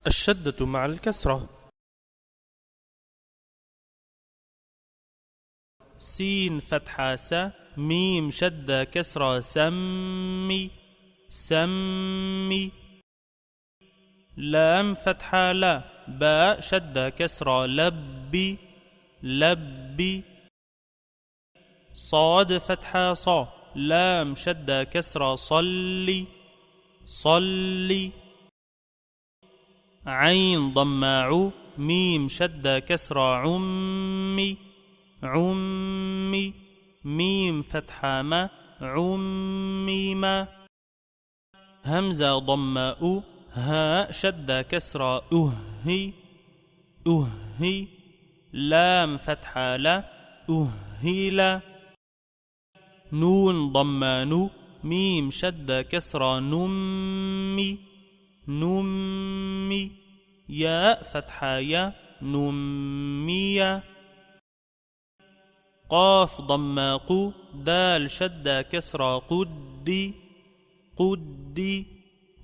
الشدة مع الكسرة. سين فتحة س، ميم شدة كسرة سمي سمي. لام فتحة لا، باء شدة كسرة لبي لبي. صاد فتحة صا، لام شدة كسرة صلي صلي. عين ضماع، ميم شدة كسرة عمي عمي. ميم فتحة ما، عميما. همزة ضماء، هاء شدة كسرة أهي أهي. لام فتحة لا، أهيلا. نون ضمان، ميم شدة كسرة نمي نمي. ياء فتحة يا، نمية. قاف ضماق، دال شدة كسرة قدي قدي.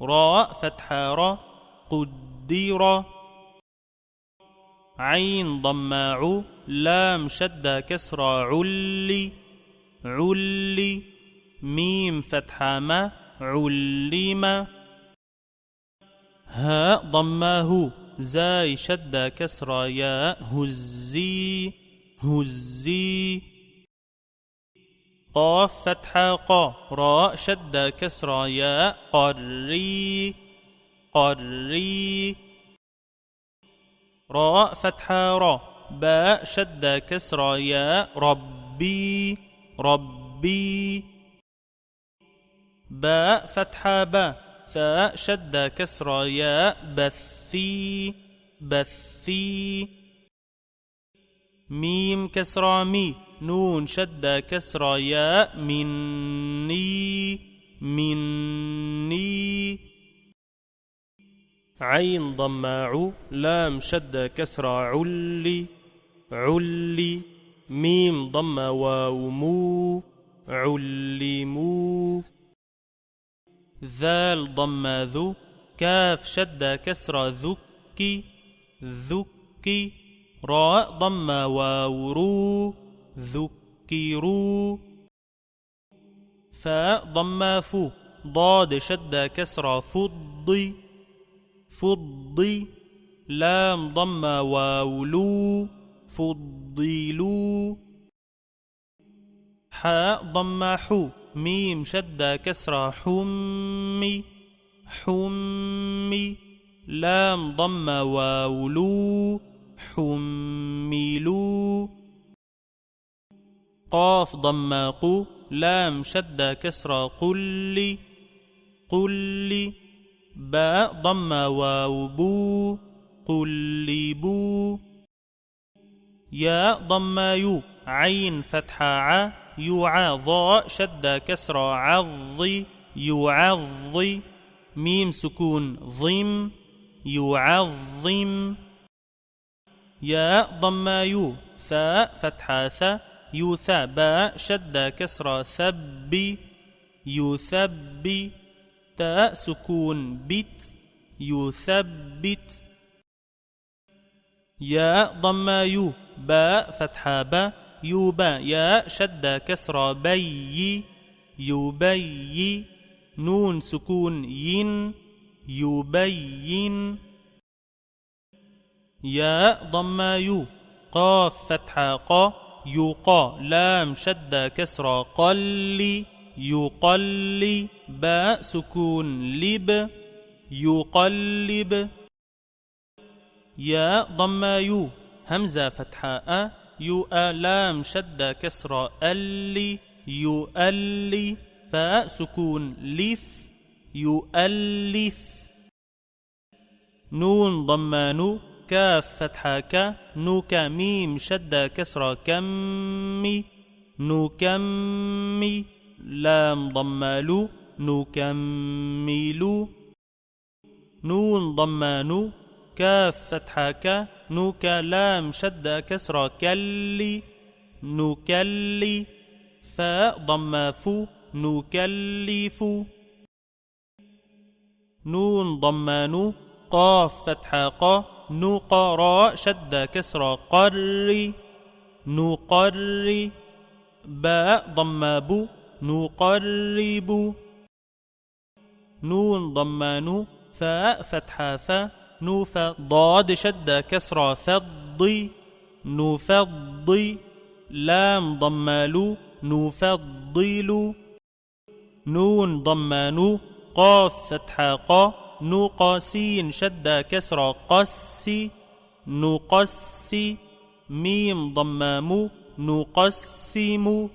راء فتحة را، قديرا. عين ضماع، لام شدة كسرة علي علي. ميم فتحة ما، علم. هاء ضماه، زاي شدة كسرة ياء هزي هزي. قاف فتحة قا، راء شدة كسرة ياء قري قري. راء فتحة را، باء شدة كسرة ياء ربي ربي. باء فتحة با، ثاء شدة كسرة ياء بثي بثي. ميم كسرة مي، نون شدة كسرة ياء مني مني. عين ضماع، لام شدة كسرة علي علي. ميم ضم واو مو، علمو. ذال ضم ذو، كاف شدة كسرة ذكي ذكي. راء ضم واو رو، ذكروا. فاء ضم فو، ضاد شدة كسرة فضي فضي. لام ضم واو لو، فضلوا. حاء ضم حو، ميم شدة كسرة حمي حمي. لام ضم واو لو، حملوا. قاف ضماق، لام شدة كسرة قلي قلي. باء ضم واو بو، قلبوا. ياء ضم يو، عين فتحة ع، يوعى. ضاء شدة كسرة عضي يعضي. ميم سكون ضم، يعظم. ياء ضم يو، ثاء فتحة ث، يوثى. باء شدة كسرة ثبي يثبي. تاء سكون بت، يثبت. ياء ضم يو، باء فتحة با، يوبا. ياء شدة كسرة بي يبي. نون سكون ين، يبين. ياء ضم يو، قاف فتحة قا، يقا. لام شدة كسرة قلي يقلي. باء سكون لب، يقلب. ياء ضم يو، همزة فتحة أ، يؤ. لام شدة كسرة ألي يؤلي. فاء سكون لف، يؤلف. نون ضمان، كاف فتحة ك، نوك. ميم شدة كسرة كمي نكمي. لام ضمالو، نكملو. نون ضمان، كاف فتحة ك، نوك. لام شدة كسرة كلي نكلي. فاء ضم فو، نكلف. نون ضمان، قاف فتحة قا نقرا شد كسرة قري نقري باء ضم بو نقرب نون ضمان فاء فتحة فا نوف ضاد شد كسرة فضي نفضي لام ضمالو نفضل نون ضمان قاف فتحة قا نقاسين شد كسرة قسي نقسي ميم ضمام نقسم